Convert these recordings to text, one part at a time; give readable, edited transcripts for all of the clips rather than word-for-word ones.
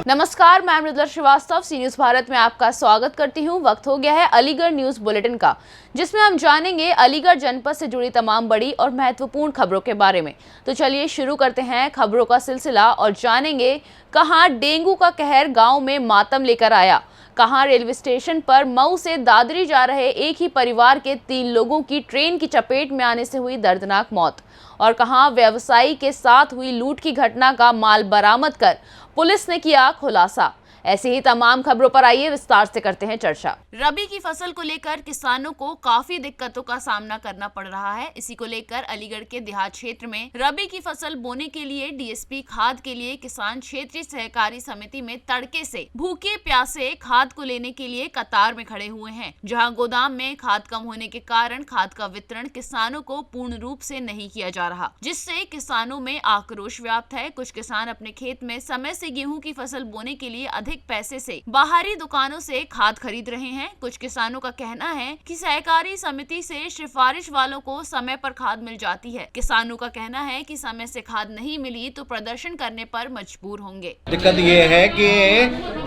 नमस्कार, मैं मृदुला श्रीवास्तव सी न्यूज भारत में आपका स्वागत करती हूं। वक्त हो गया है अलीगढ़ न्यूज बुलेटिन का, जिसमें हम जानेंगे अलीगढ़ जनपद से जुड़ी तमाम बड़ी और महत्वपूर्ण खबरों के बारे में। तो चलिए शुरू करते हैं खबरों का सिलसिला और जानेंगे कहां डेंगू का कहर गांव में मातम लेकर आया, कहां रेलवे स्टेशन पर मऊ से दादरी जा रहे एक ही परिवार के 3 लोगों की ट्रेन की चपेट में आने से हुई दर्दनाक मौत, और कहां व्यवसायी के साथ हुई लूट की घटना का माल बरामद कर पुलिस ने किया खुलासा। ऐसी ही तमाम खबरों पर आइए विस्तार से करते हैं चर्चा। रबी की फसल को लेकर किसानों को काफी दिक्कतों का सामना करना पड़ रहा है। इसी को लेकर अलीगढ़ के देहात क्षेत्र में रबी की फसल बोने के लिए डीएसपी खाद के लिए किसान क्षेत्रीय सहकारी समिति में तड़के से भूखे प्यासे खाद को लेने के लिए कतार में खड़े हुए हैं, जहां गोदाम में खाद कम होने के कारण खाद का वितरण किसानों को पूर्ण रूप से नहीं किया जा रहा, जिससे किसानों में आक्रोश व्याप्त है। कुछ किसान अपने खेत में समय से गेहूं की फसल बोने के लिए अधिक पैसे से बाहरी दुकानों से खाद खरीद रहे हैं। कुछ किसानों का कहना है कि सहकारी समिति से सिफारिश वालों को समय पर खाद मिल जाती है। किसानों का कहना है कि समय से खाद नहीं मिली तो प्रदर्शन करने पर मजबूर होंगे। दिक्कत ये है कि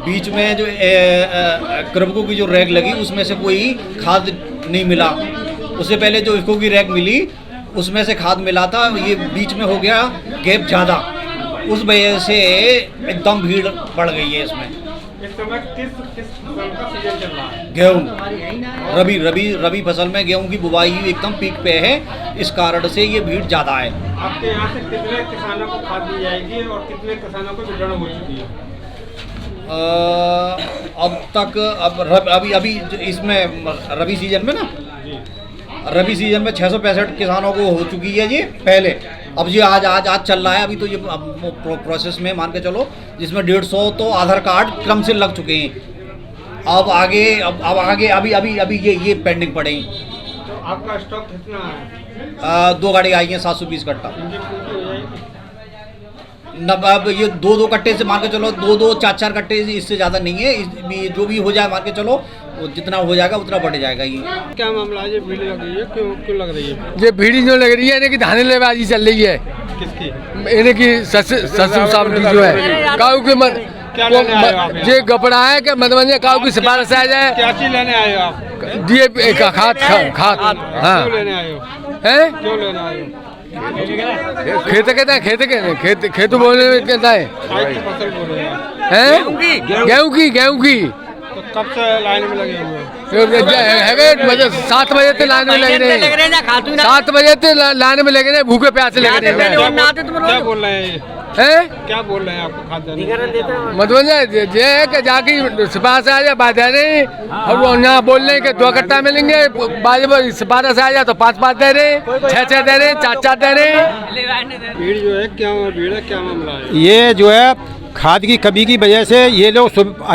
बीच में जो क्रबको की जो रैक लगी उसमें से कोई खाद नहीं मिला। उससे पहले जो इफको की रैक मिली उसमें से खाद मिला था। ये बीच में हो गया गैप ज़्यादा, उस वजह से एकदम भीड़ बढ़ गई है इसमें। इस समय किस फसल का सीजन चल रहा है? गेहूँ। रबी फसल में गेहूँ की बुवाई एकदम पीक पे है, इस कारण से ये भीड़ ज़्यादा है। आपके यहाँ से कितने किसानों को खाद दी जाएगी और कितने किसानों को वितरण हो चुकी है? अब तक अभी इसमें रबी सीजन में ना, रबी सीजन में 665 किसानों को हो चुकी है ये पहले। अब ये आज चल रहा है। अभी तो ये प्रोसेस में मान के चलो, जिसमें 150 तो आधार कार्ड क्रम से लग चुके हैं। अब आगे अभी ये पेंडिंग पड़े हैं। तो आपका स्टॉक कितना है? 2 गाड़ी आई हैं 720 कट्टा। अब ये 2 कट्टे से मान के चलो, 2 4 कट्टे, इससे ज़्यादा नहीं है। जो भी हो जाए मान के चलो, वो जितना हो जाएगा उतना बढ़ जाएगा। ये क्या मामला है? ये भीड़ लग रही है, क्यों लग रही है? ये भीड़ जो लग रही है इन्हें की धाने लेबाजी चल रही है। किसकी? इन्हें की ससुर साहब की जो है काऊ के मन क्या लेने आए हो आप? ये गपड़ा है कि मधुबनी काऊ की सिफारिश आ जाए। क्या चीज लेने आए हो आप? डीएपी का खाद। हाँ, क्यों लेने आए हो? हैं क्यों लेने आए हो? खेत कहते हैं, खेत बोलने में कहता है चाय की फसल बोल रहे हैं। गेहूँ की। तो कब से लाइन में लगे हुए हैं? 7 बजे से लाइन में लगे रहे। 7 बजे से लाइन में लगे रहे, भूखे प्यासे लगे रहे। क्या बोल रहे हैं? क्या बोल रहे हैं आपको खाद देने? मधुबन ये है कि जाके सिफारिश आ जाए बात है नहीं, और वो यहाँ बोल रहे हैं कि 2 कट्टा मिलेंगे, बाद सिफारिश आ जाए तो 5 दे रहे, 6 दे रहे, 4 दे रहे। भीड़ जो है, क्या भीड़ है, क्या मामला है? ये जो है खाद की कमी की वजह से ये लोग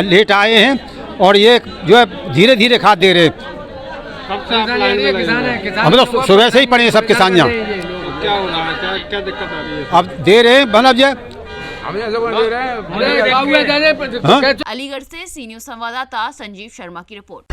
लेट आए हैं और ये जो है धीरे धीरे खाद दे रहे। कब से आप लाइन में लगे हुए हैं? हम लोग सुबह से ही पड़े हैं सब किसान यहाँ। क्या हो रहा है? क्या दिक्कत आ रही है? अब दे रहे हैं, मतलब ये अलीगढ़ से सी न्यूज संवाददाता संजीव शर्मा की रिपोर्ट।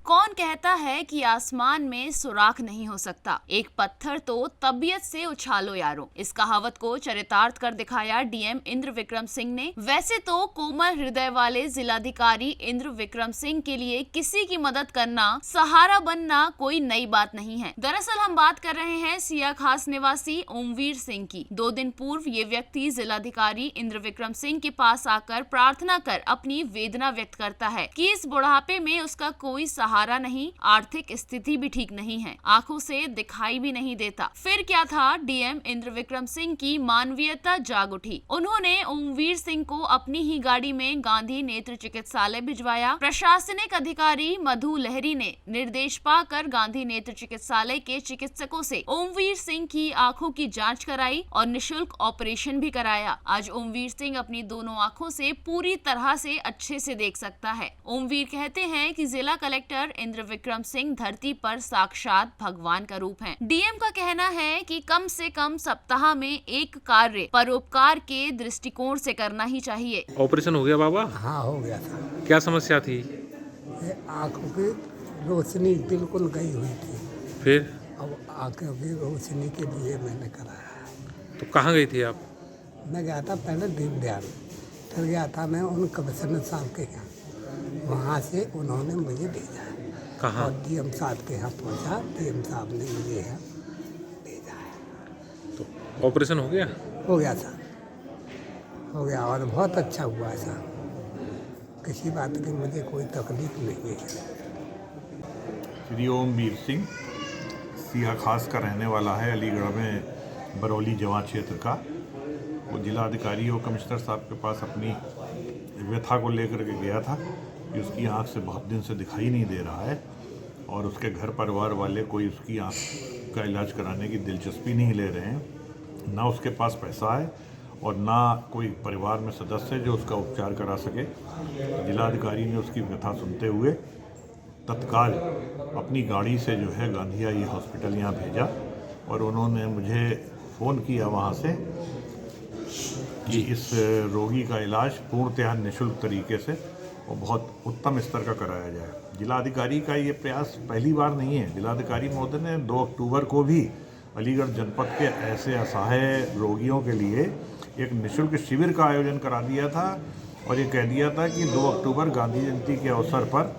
कौन कहता है कि आसमान में सुराख नहीं हो सकता, एक पत्थर तो तबीयत से उछालो यारो। इस कहावत को चरितार्थ कर दिखाया डीएम इंद्र विक्रम सिंह ने। वैसे तो कोमल हृदय वाले जिलाधिकारी इंद्र विक्रम सिंह के लिए किसी की मदद करना, सहारा बनना कोई नई बात नहीं है। दरअसल हम बात कर रहे हैं सिया खास निवासी ओमवीर सिंह की। 2 दिन पूर्व ये व्यक्ति जिलाधिकारी इंद्र विक्रम सिंह के पास आकर प्रार्थना कर अपनी वेदना व्यक्त करता है कि इस बुढ़ापे में उसका कोई सहारा नहीं, आर्थिक स्थिति भी ठीक नहीं है, आंखों से दिखाई भी नहीं देता। फिर क्या था, डीएम इंद्र विक्रम सिंह की मानवीयता जाग उठी। उन्होंने ओमवीर सिंह को अपनी ही गाड़ी में गांधी नेत्र चिकित्सालय भिजवाया। प्रशासनिक अधिकारी मधु लहरी ने निर्देश पाकर गांधी नेत्र चिकित्सालय के चिकित्सकों से ओमवीर सिंह की आंखों की जाँच कराई और निःशुल्क ऑपरेशन भी कराया। आज ओमवीर सिंह अपनी दोनों आंखों से पूरी तरह से अच्छे से देख सकता है। ओमवीर कहते हैं कि जिला कलेक्टर इंद्र विक्रम सिंह धरती पर साक्षात भगवान का रूप हैं। डीएम का कहना है कि कम से कम सप्ताह में एक कार्य परोपकार के दृष्टिकोण से करना ही चाहिए। ऑपरेशन हो गया बाबा? हाँ, हो गया था। क्या समस्या थी? आँखों की रोशनी बिल्कुल गई हुई थी। फिर अब आँखों की रोशनी के लिए मैंने कराया। तो कहाँ गई थी आप? मैं गया था पहले दीनदयाल फिर गया था मैं उन कमिश्नर साहब के यहाँ, वहाँ से उन्होंने मुझे भेजा है। कहाँ? और डीएम साहब के यहाँ पहुँचा, डीएम साहब ने मुझे यहाँ भेजा है। तो ऑपरेशन हो गया? हो गया था, हो गया और बहुत अच्छा हुआ ऐसा, किसी बात की मुझे कोई तकलीफ नहीं है। श्री ओमवीर सिंह सिया खास का रहने वाला है, अलीगढ़ में बरौली जवां क्षेत्र का। वो जिलाधिकारी और कमिश्नर साहब के पास अपनी व्यथा को लेकर के गया था कि उसकी आंख से बहुत दिन से दिखाई नहीं दे रहा है और उसके घर परिवार वाले कोई उसकी आंख का इलाज कराने की दिलचस्पी नहीं ले रहे हैं। ना उसके पास पैसा है और ना कोई परिवार में सदस्य है जो उसका उपचार करा सके। जिलाधिकारी ने उसकी व्यथा सुनते हुए तत्काल अपनी गाड़ी से जो है गांधी हॉस्पिटल यहाँ भेजा और उन्होंने मुझे फ़ोन किया वहाँ से कि इस रोगी का इलाज पूर्णतः निःशुल्क तरीके से और बहुत उत्तम स्तर का कराया जाए। जिलाधिकारी का ये प्रयास पहली बार नहीं है। जिलाधिकारी महोदय ने 2 अक्टूबर को भी अलीगढ़ जनपद के ऐसे असहाय रोगियों के लिए एक निःशुल्क शिविर का आयोजन करा दिया था और ये कह दिया था कि 2 अक्टूबर गांधी जयंती के अवसर पर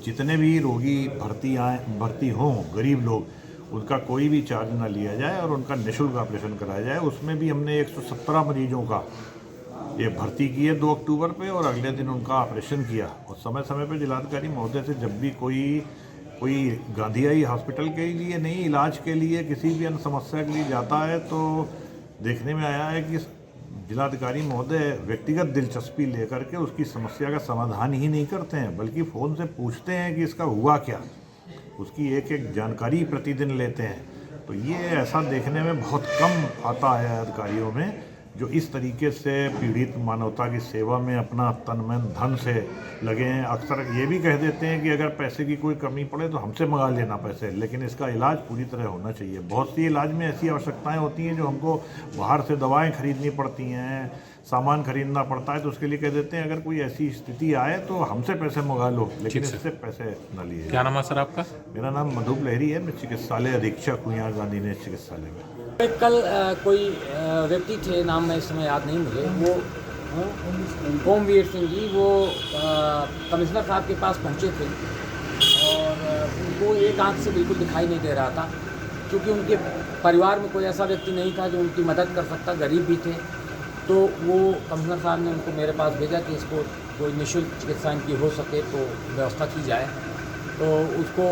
जितने भी रोगी भर्ती हों, गरीब लोग, उनका कोई भी चार्ज ना लिया जाए और उनका निःशुल्क ऑपरेशन कराया जाए। उसमें भी हमने 117 मरीजों का ये भर्ती किए 2 अक्टूबर पे और अगले दिन उनका ऑपरेशन किया। और समय समय पे जिलाधिकारी महोदय से जब भी कोई गांधी हॉस्पिटल के लिए नहीं, इलाज के लिए, किसी भी अन्य समस्या के लिए जाता है तो देखने में आया है कि जिलाधिकारी महोदय व्यक्तिगत दिलचस्पी लेकर के उसकी समस्या का समाधान ही नहीं करते हैं, बल्कि फ़ोन से पूछते हैं कि इसका हुआ क्या, उसकी एक एक जानकारी प्रतिदिन लेते हैं। तो ये ऐसा देखने में बहुत कम आता है अधिकारियों में, जो इस तरीके से पीड़ित मानवता की सेवा में अपना तन मन धन से लगे हैं। अक्सर ये भी कह देते हैं कि अगर पैसे की कोई कमी पड़े तो हमसे मंगा लेना पैसे, लेकिन इसका इलाज पूरी तरह होना चाहिए। बहुत सी इलाज में ऐसी आवश्यकताएं होती हैं जो हमको बाहर से दवाएं खरीदनी पड़ती हैं, सामान खरीदना पड़ता है, तो उसके लिए कह देते हैं अगर कोई ऐसी स्थिति आए तो हमसे पैसे मंगा लो, लेकिन इससे पैसे न लिए। क्या नाम है सर आपका? मेरा नाम मधुप लहरी है, मैं चिकित्सालय अधीक्षक हूँ यहाँ गांधी नेत्र चिकित्सालय में। कल कोई व्यक्ति थे, नाम मैं इस समय याद नहीं मुझे, वो ओमवीर सिंह जी, वो कमिश्नर साहब के पास पहुँचे थे और उनको एक आंख से बिल्कुल दिखाई नहीं दे रहा था, क्योंकि उनके परिवार में कोई ऐसा व्यक्ति नहीं था जो उनकी मदद कर सकता, गरीब भी थे। तो वो कमिश्नर साहब ने उनको मेरे पास भेजा कि इसको कोई निःशुल्क चिकित्सा इनकी हो सके तो व्यवस्था की जाए। तो उसको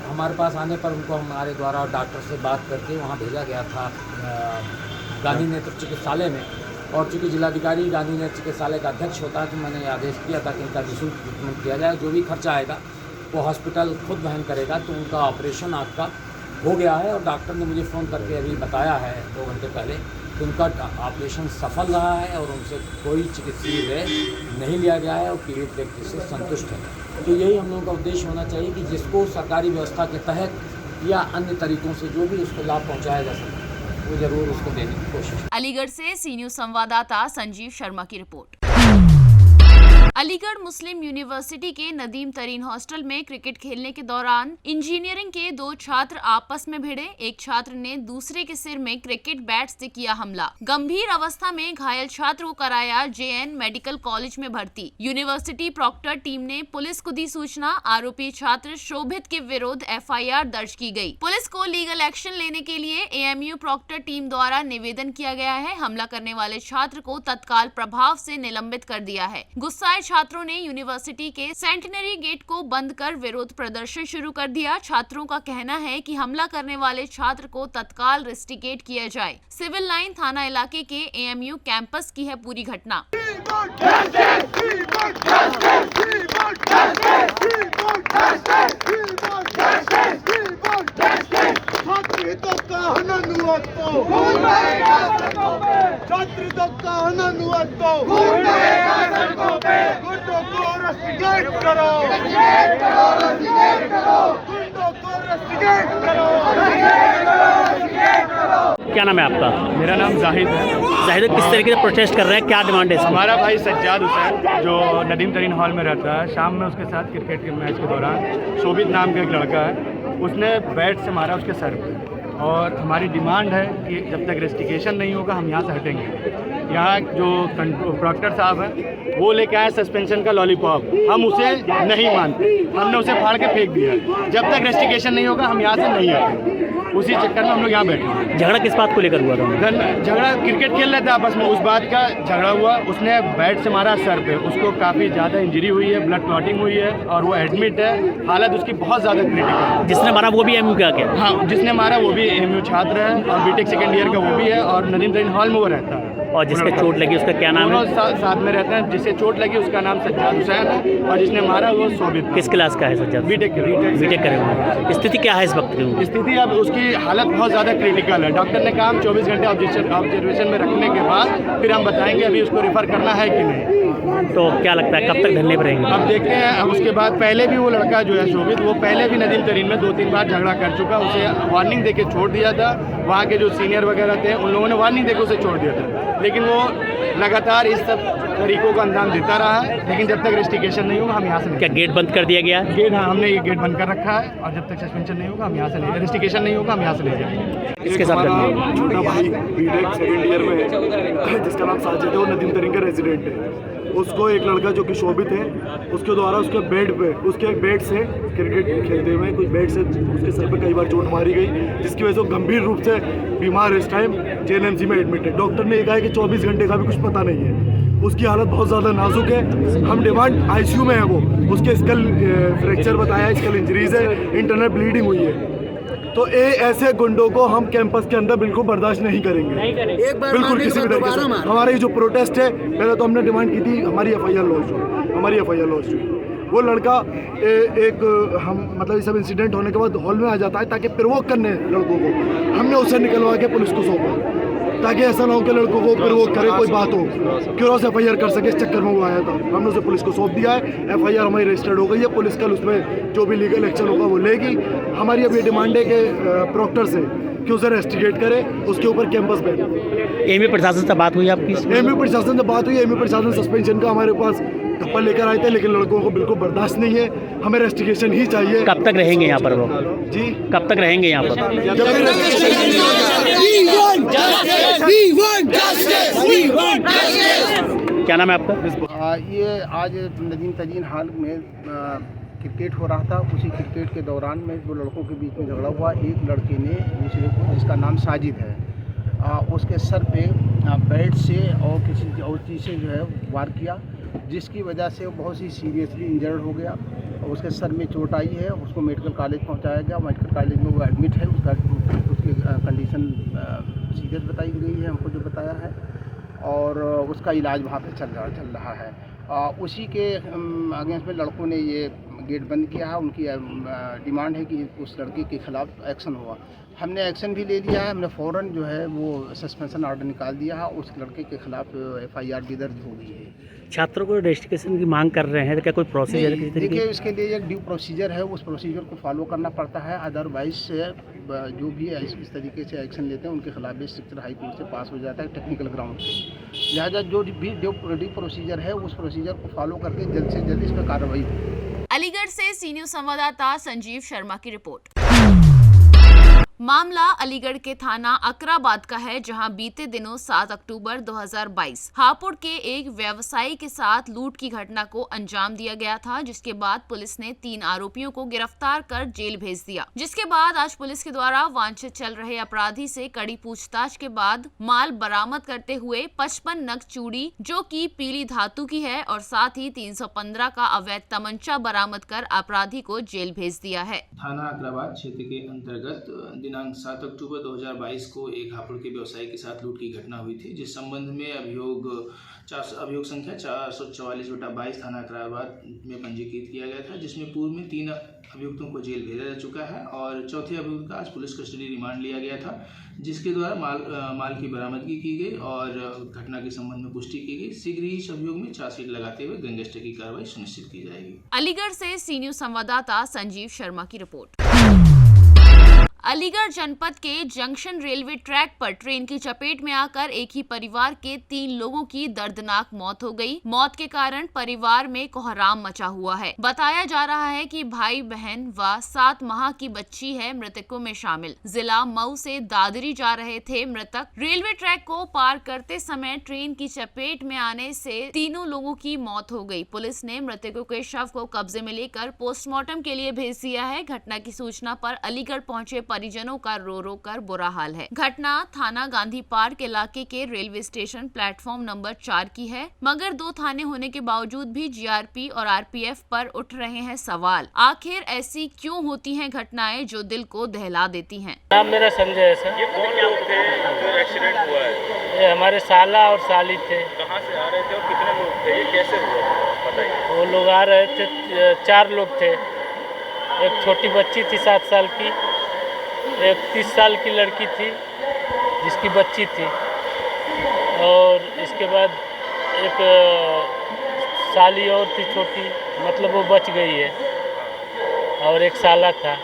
हमारे पास आने पर उनको हमारे द्वारा डॉक्टर से बात करके वहाँ भेजा गया था गांधी नेत्र चिकित्सालय में। और चूँकि जिलाधिकारी गांधी नेत्र चिकित्सालय का अध्यक्ष होता है तो मैंने आदेश किया था कि इनका निःशुल्क ट्रीटमेंट किया जाए। जो भी खर्चा आएगा वो हॉस्पिटल खुद वहन करेगा। तो उनका ऑपरेशन आँख का हो गया है और डॉक्टर ने मुझे फ़ोन करके अभी बताया है 2 घंटे पहले कि उनका ऑपरेशन सफल रहा है और उनसे कोई चिकित्सीय व्यय नहीं लिया गया है और पीड़ित व्यक्ति से संतुष्ट है। तो यही हम लोगों का उद्देश्य होना चाहिए कि जिसको सरकारी व्यवस्था के तहत या अन्य तरीकों से जो भी उसको लाभ पहुंचाया जा सके वो जरूर उसको देने की कोशिश। अलीगढ़ से सी न्यूज़ संवाददाता संजीव शर्मा की रिपोर्ट। अलीगढ़ मुस्लिम यूनिवर्सिटी के नदीम तरीन हॉस्टल में क्रिकेट खेलने के दौरान इंजीनियरिंग के 2 छात्र आपस में भिड़े। एक छात्र ने दूसरे के सिर में क्रिकेट बैट से किया हमला। गंभीर अवस्था में घायल छात्र को कराया जेएन मेडिकल कॉलेज में भर्ती। यूनिवर्सिटी प्रॉक्टर टीम ने पुलिस को दी सूचना। आरोपी छात्र शोभित के विरुद्ध एफआईआर दर्ज की गई। पुलिस को लीगल एक्शन लेने के लिए एएमयू प्रॉक्टर टीम द्वारा निवेदन किया गया है। हमला करने वाले छात्र को तत्काल प्रभाव से निलंबित कर दिया है। गुस्साए छात्रों ने यूनिवर्सिटी के सेंटिनरी गेट को बंद कर विरोध प्रदर्शन शुरू कर दिया। छात्रों का कहना है कि हमला करने वाले छात्र को तत्काल रेस्टिकेट किया जाए। सिविल लाइन थाना इलाके के एएमयू कैंपस की है पूरी घटना। क्या नाम है आपका? मेरा नाम जाहिद है। जाहिद, किस तरीके से प्रोटेस्ट कर रहे हैं, क्या डिमांड है? हमारा भाई सज्जाद हुसैन जो नदीम तरीन हॉल में रहता है, शाम में उसके साथ क्रिकेट के मैच के दौरान शोभित नाम का एक लड़का है, उसने बैट से मारा उसके सर पे। और हमारी डिमांड है कि जब तक रेस्टिकेशन नहीं होगा हम यहाँ से हटेंगे। यहाँ जो प्रोक्टर साहब हैं वो लेके आए सस्पेंशन का लॉलीपॉप, हम उसे नहीं मानते, हमने उसे फाड़ के फेंक दिया। जब तक रेस्टिकेशन नहीं होगा हम यहाँ से नहीं आएंगे। उसी चक्कर में हम लोग यहाँ बैठे हैं। झगड़ा किस बात को लेकर हुआ था? झगड़ा क्रिकेट खेल रहे थे आपस में, उस बात का झगड़ा हुआ। उसने बैट से मारा सर पे, उसको काफ़ी ज़्यादा इंजरी हुई है, ब्लड क्लॉटिंग हुई है और वो एडमिट है। हालत उसकी बहुत ज़्यादा क्रिटिकल है। जिसने मारा वो भी एमयू का क्या? हाँ, जिसने मारा वो भी एमयू छात्र है और बीटेक सेकेंड ईयर का वो भी है और नदीम तरीन हॉल में वो रहता है। और जिसके चोट लगी उसका क्या नाम है? साथ में रहते हैं। जिसे चोट लगी उसका नाम सज्जाद हुसैन है और जिसने मारा वो सोबित। किस क्लास का है सज्जाद? बीटेक करे हुए। स्थिति क्या है इस वक्त की? स्थिति अब उसकी हालत बहुत ज़्यादा क्रिटिकल है। डॉक्टर ने कहा 24 घंटे ऑब्जर्वेशन में रखने के बाद फिर हम बताएंगे अभी उसको रेफर करना है कि नहीं। तो क्या लगता है कब तक धरने पर रहेंगे? अब देखते हैं। अब उसके बाद पहले भी वो लड़का जो है शोभित, वो पहले भी नदीम तरीन में 2-3 बार झगड़ा कर चुका। उसे वार्निंग देके छोड़ दिया था। वहाँ के जो सीनियर वगैरह थे उन लोगों ने वार्निंग देके उसे छोड़ दिया था, लेकिन वो लगातार इस सब तरीकों को अंजाम देता रहा है। लेकिन जब तक रेस्टिकेशन नहीं होगा हम यहाँ से क्या गेट बंद कर दिया गया? गेट, हाँ, हमने ये गेट बंद कर रखा है और जब तक सस्पेंशन नहीं होगा हम यहाँ से नहीं, रेस्टिकेशन नहीं होगा हम यहाँ से नहीं जाएंगे। इसके साथ छोटा भाई बीटेक सेकेंड ईयर में है जिसका नाम साजिद है, वो नदीम तरीन का रेजिडेंट है। उसको एक लड़का जो कि शोभित है उसके द्वारा उसके बेड से क्रिकेट खेलते हुए कुछ बेड से उसके सर पे कई बार चोट मारी गई, जिसकी वजह से वो गंभीर रूप से बीमार इस टाइम JNMC में एडमिट है। डॉक्टर ने ये कहा है कि 24 घंटे का भी कुछ पता नहीं है। उसकी हालत बहुत ज़्यादा नाजुक है। हम डिमांड ICU में है वो, उसके स्कल फ्रैक्चर बताया, स्कल इंजरीज है, इंटरनल ब्लीडिंग हुई है। तो ऐसे गुंडों को हम कैंपस के अंदर बिल्कुल बर्दाश्त नहीं करेंगे, बिल्कुल किसी भी तरीके से। हमारा ये जो प्रोटेस्ट है, पहले तो हमने डिमांड की थी हमारी FIR लॉन्च हुई। वो लड़का हम मतलब ये सब इंसिडेंट होने के बाद हॉल में आ जाता है ताकि प्रोवोक करने लड़कों को। हमने उसे निकलवा के पुलिस को सौंपा ताकि ऐसा ना हो कि लड़कों को प्रोवोक करे, कोई बात हो, क्यों से FIR कर सके। इस चक्कर में वो आया था। हमने उसे पुलिस को सौंप दिया है। FIR हमारी रजिस्टर्ड हो गई है। पुलिस कल उसमें जो भी लीगल एक्शन होगा वो लेगी। हमारी अब ये डिमांड है कि प्रोक्टर से कि उसे रेस्टिकेट करे, उसके ऊपर कैंपस बैठे। एमयू प्रशासन से बात हुई आपकी? एमयू प्रशासन से बात हुई। एमयू प्रशासन सस्पेंशन का हमारे पास थप्पड़ लेकर आए थे, लेकिन लड़कों को बिल्कुल बर्दाश्त नहीं है। हमें रेस्टिकेशन ही चाहिए। कब तक रहेंगे यहाँ पर वो? जी, कब तक रहेंगे यहाँ पर? क्या नाम है आपका? ये आज नदीम तरीन हॉल में क्रिकेट हो रहा था। उसी क्रिकेट के दौरान में दो लड़कों के बीच में झगड़ा हुआ। एक लड़के ने दूसरे को, जिसका नाम साजिद है, उसके सर पे बैट से और किसी और चीज़ से जो है वार किया, जिसकी वजह से वो बहुत ही सीरियसली इंजर्ड हो गया और उसके सर में चोट आई है। उसको मेडिकल कॉलेज पहुंचाया गया। मेडिकल कॉलेज में वो एडमिट है। उसकी कंडीशन सीरियस बताई गई है, हमको जो बताया है, और उसका इलाज वहाँ पे चल रहा है। उसी के अगेंस्ट में लड़कों ने ये गेट बंद किया है। उनकी डिमांड है कि उस लड़के के खिलाफ एक्शन हुआ। हमने एक्शन भी ले लिया है। हमने फ़ौरन जो है वो सस्पेंशन ऑर्डर निकाल दिया है। उस लड़के के खिलाफ FIR भी दर्ज हो गई है। छात्रों को रेस्टिकेशन की मांग कर रहे हैं, तो क्या कोई प्रोसीजर है? देखिए, इसके लिए एक ड्यू प्रोसीजर है, उस प्रोसीजर को फॉलो करना पड़ता है। अदरवाइज जो भी इस तरीके से एक्शन लेते हैं उनके खिलाफ भी स्ट्रिक्चर हाई कोर्ट से पास हो जाता है टेक्निकल ग्राउंड पे। लिहाजा जो भी ड्यू प्रोसीजर है उस प्रोसीजर को फॉलो करके जल्द से जल्द इस पर कार्रवाई हो। अलीगढ़ से सी न्यूज़ संवाददाता संजीव शर्मा की रिपोर्ट। मामला अलीगढ़ के थाना अकराबाद का है, जहां बीते दिनों 7 अक्टूबर 2022 हापुड़ के एक व्यवसायी के साथ लूट की घटना को अंजाम दिया गया था, जिसके बाद पुलिस ने 3 आरोपियों को गिरफ्तार कर जेल भेज दिया। जिसके बाद आज पुलिस के द्वारा वांछित चल रहे अपराधी से कड़ी पूछताछ के बाद माल बरामद करते हुए 55 नग चूड़ी जो कि पीली धातु की है और साथ ही 315 का अवैध तमंचा बरामद कर अपराधी को जेल भेज दिया है। थाना अकराबाद क्षेत्र के अंतर्गत दिनांक 7 अक्टूबर 2022 को एक हापुड़ के व्यवसायी के साथ लूट की घटना हुई थी, जिस संबंध में अभियोग संख्या 444/22 थाना अकराबाद में पंजीकृत किया गया था, जिसमें पूर्व में 3 अभियुक्तों को जेल भेजा जा चुका है और चौथे अभियुक्त का आज पुलिस कस्टडी रिमांड लिया गया था, जिसके द्वारा माल की बरामदगी की गई और घटना के संबंध में पुष्टि की गई। शीघ्र ही इस अभियोग में चार्जशीट लगाते हुए गैंगस्टर की कार्रवाई सुनिश्चित की जाएगी। अलीगढ़ से सी न्यूज़ संवाददाता संजीव शर्मा की रिपोर्ट। अलीगढ़ जनपद के जंक्शन रेलवे ट्रैक पर ट्रेन की चपेट में आकर एक ही परिवार के 3 लोगों की दर्दनाक मौत हो गई। मौत के कारण परिवार में कोहराम मचा हुआ है। बताया जा रहा है कि भाई बहन व 7 माह की बच्ची है मृतकों में शामिल। जिला मऊ से दादरी जा रहे थे मृतक। रेलवे ट्रैक को पार करते समय ट्रेन की चपेट में आने से तीनों लोगों की मौत हो गई। पुलिस ने मृतकों के शव को कब्जे में लेकर पोस्टमार्टम के लिए भेज दिया है। घटना की सूचना पर अलीगढ़ पहुंचे परिजनों का रो रो कर बुरा हाल है। घटना थाना गांधी पार्क इलाके के रेलवे स्टेशन प्लेटफॉर्म नंबर 4 की है, मगर 2 थाने होने के बावजूद भी जीआरपी और आरपीएफ पर उठ रहे हैं सवाल। आखिर ऐसी क्यों होती हैं घटनाएं जो दिल को दहला देती हैं? नाम मेरा संजय है सर। ये कौन लोग थे जो एक्सीडेंट हुआ है? ये हमारे साला और साली थे। कहाँ से आ रहे थे और कितने लोग थे? ये कैसे हुआ बताइए। वो लोग आ रहे थे, 4 लोग थे। एक छोटी बच्ची थी 7 साल की, एक 30 साल की लड़की थी जिसकी बच्ची थी, और इसके बाद एक साली और थी छोटी, मतलब वो बच गई है, और एक साला था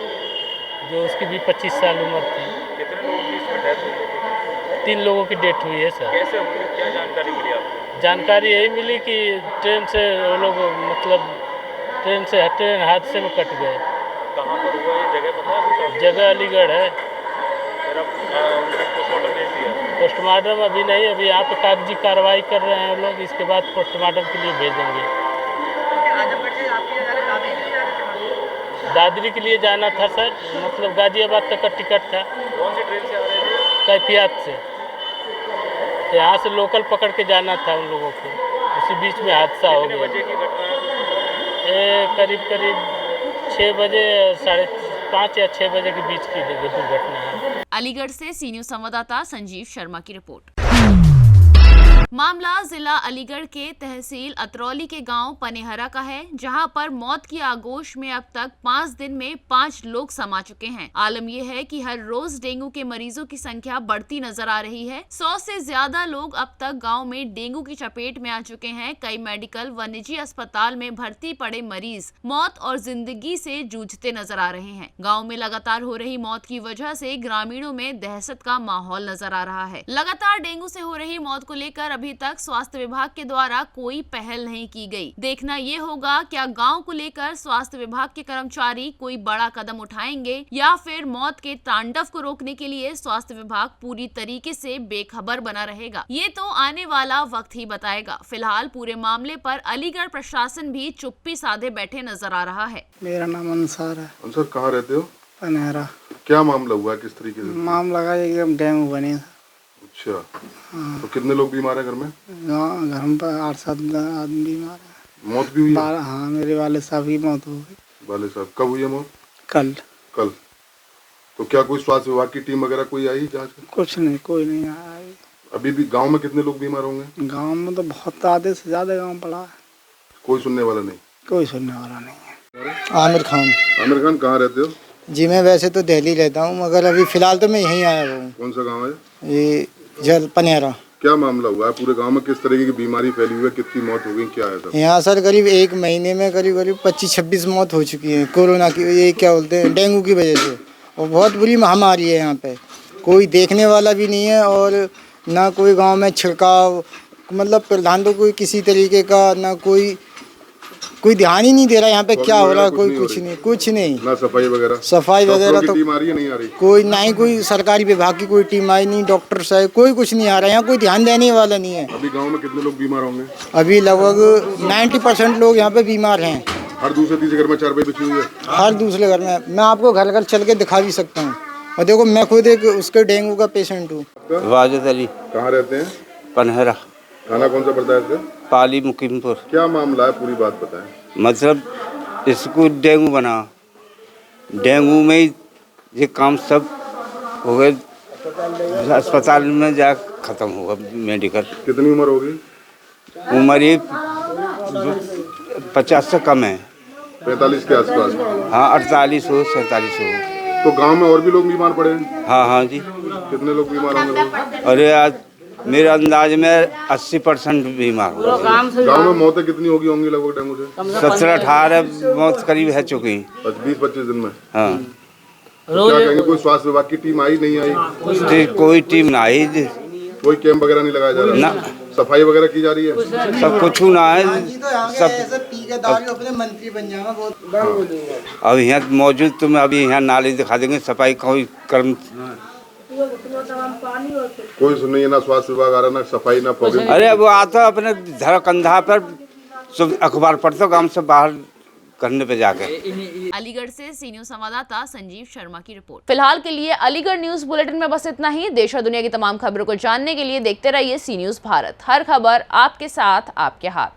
जो उसकी भी 25 साल उम्र थी। कितने लोगों की इसमें डेथ हुई? 3 लोगों की डेथ हुई है सर। कैसे हुई, क्या जानकारी मिली आपको? जानकारी यही मिली कि ट्रेन से वो लोग मतलब ट्रेन हादसे में कट गए। कहाँ पर हुआ ये जगह पता है? जगह अलीगढ़ है। फिर अब उनका पोस्टमार्टम भेज दिया? पोस्टमार्टम अभी नहीं, अभी यहाँ पे कागजी कार्रवाई कर रहे हैं लोग, इसके बाद पोस्टमार्टम के लिए भेजेंगे। दादरी के लिए जाना था सर, मतलब गाजियाबाद तक का टिकट था। कौन सी ट्रेन से आ रहे थे? कैफियत से। यहाँ से लोकल पकड़ के जाना था उन लोगों को, उसी बीच में हादसा हो गया। बजे की घटना है? ये करीब 6 बजे, 5:30 या 6 बजे के बीच की दुर्घटना है। अलीगढ़ से सी न्यूज संवाददाता संजीव शर्मा की रिपोर्ट। मामला जिला अलीगढ़ के तहसील अतरौली के गांव पनेहरा का है, जहां पर मौत की आगोश में अब तक 5 दिन में 5 लोग समा चुके हैं। आलम यह है कि हर रोज डेंगू के मरीजों की संख्या बढ़ती नजर आ रही है। 100 से ज्यादा लोग अब तक गांव में डेंगू की चपेट में आ चुके हैं। कई मेडिकल व निजी अस्पताल में भर्ती पड़े मरीज मौत और जिंदगी से जूझते नजर आ रहे हैं। गाँव में लगातार हो रही मौत की वजह से ग्रामीणों में दहशत का माहौल नजर आ रहा है। लगातार डेंगू से हो रही मौत को लेकर अभी तक स्वास्थ्य विभाग के द्वारा कोई पहल नहीं की गई। देखना ये होगा क्या गांव को लेकर स्वास्थ्य विभाग के कर्मचारी कोई बड़ा कदम उठाएंगे या फिर मौत के तांडव को रोकने के लिए स्वास्थ्य विभाग पूरी तरीके से बेखबर बना रहेगा। ये तो आने वाला वक्त ही बताएगा। फिलहाल पूरे मामले पर अलीगढ़ प्रशासन भी चुप्पी साधे बैठे नजर आ रहा है। मेरा नाम अंसार है। अंसार, कहाँ रहते हो? पनेहरा। क्या मामला हुआ, किस तरीके से? मामला का एकदम डेंगू बने। अच्छा, तो कितने लोग बीमार हैं घर में? घर में 8-7 आदमी बीमार है। मौत भी हुई है? हाँ, मेरे वाले साहब की मौत हो गई। वाले साहब कब हुई है मौत? कल। तो क्या कोई स्वास्थ्य विभाग की टीम वगैरह कोई आई जांच? कुछ नहीं, कोई नहीं आया। अभी भी गांव में कितने लोग बीमार होंगे? गांव में तो बहुत आधे से ज्यादा गांव पड़ा है। कोई सुनने वाला नहीं? कोई सुनने वाला नहीं है। आमिर खान। आमिर खान, कहाँ रहते हो? जी मैं वैसे तो दिल्ली रहता हूँ, मगर अभी फिलहाल तो मैं यहीं आया हूँ। कौन सा गाँव है? ये जल पनेहरा। क्या मामला हुआ है? पूरे गांव में किस तरीके की बीमारी फैली हुई है? कितनी मौत हो गई, क्या है सब? यहाँ सर करीब 1 महीने में करीब 25-26 मौत हो चुकी है कोरोना की, ये क्या बोलते हैं, डेंगू की वजह से। और बहुत बुरी महामारी है यहाँ पे, कोई देखने वाला भी नहीं है और ना कोई गांव में छिड़काव, मतलब प्रधान तो कोई किसी तरीके का ना कोई ध्यान ही नहीं दे रहा यहाँ पे क्या हो रहा है। कोई कुछ नहीं ना सफाई वगैरह तो टीम आ रही है, नहीं आ रही कोई, ना ही कोई सरकारी विभाग की कोई टीम आई, नहीं डॉक्टर साहब, कोई कुछ नहीं आ रहा है यहाँ, कोई ध्यान देने वाला नहीं है। अभी गांव में कितने लोग बीमार होंगे? अभी लगभग 90% लोग यहाँ पे बीमार हैं। हर दूसरे तीसरे घर में 4 बजे बिछी हुई है। हर दूसरे घर में। मैं आपको घर घर चल के दिखा भी सकता हूँ, और देखो मैं खुद एक उसके डेंगू का पेशेंट हूँ। वाजिद अली। कहाँ रहते हैं? पनेहरा। थाना कौन सा पड़ता है? पाली मुकीमपुर। क्या मामला है, पूरी बात बताएं। मतलब इसको डेंगू बना, डेंगू में ही ये काम सब हो गए, अस्पताल में जा खत्म होगा मेडिकल। कितनी उम्र होगी? उम्र ये 50 से कम है। 45 के आसपास? हाँ, 48 हो, 47 हो। तो गांव में और भी लोग बीमार पड़े हैं? हाँ जी। कितने लोग बीमार होंगे? अरे आज मेरे अंदाज में 80% बीमार हो। गाँव में मौतें कितनी होगी होंगी लगभग डेंगू से? 17-18 मौत करीब है चुकी। 20-25 दिन में? हाँ। तो क्या कहेंगे, कोई स्वास्थ्य विभाग की टीम आई नहीं आई? कोई टीम ना आई, कोई कैंप वगैरह नहीं लगाया जा रहा ना, सफाई वगैरह की जा रही है, सब कुछ ना है। अपने मंत्री बन जाना बहुत अब यहाँ मौजूद तुम्हें अभी यहाँ नाली दिखा देंगे, सफाई कोई कर्म कोई सुन नहीं है, ना स्वास्थ्य विभाग आ रहा, ना सफाई, ना फॉगिंग। अरे वो आता अपने धर कंधा पर सब अखबार पढ़ते गांव से बाहर करने पे जाके। अलीगढ़ से सी न्यूज संवाददाता संजीव शर्मा की रिपोर्ट। फिलहाल के लिए अलीगढ़ न्यूज बुलेटिन में बस इतना ही। देश और दुनिया की तमाम खबरों को जानने के लिए देखते रहिए सी न्यूज भारत। हर खबर आपके साथ, आपके हाथ।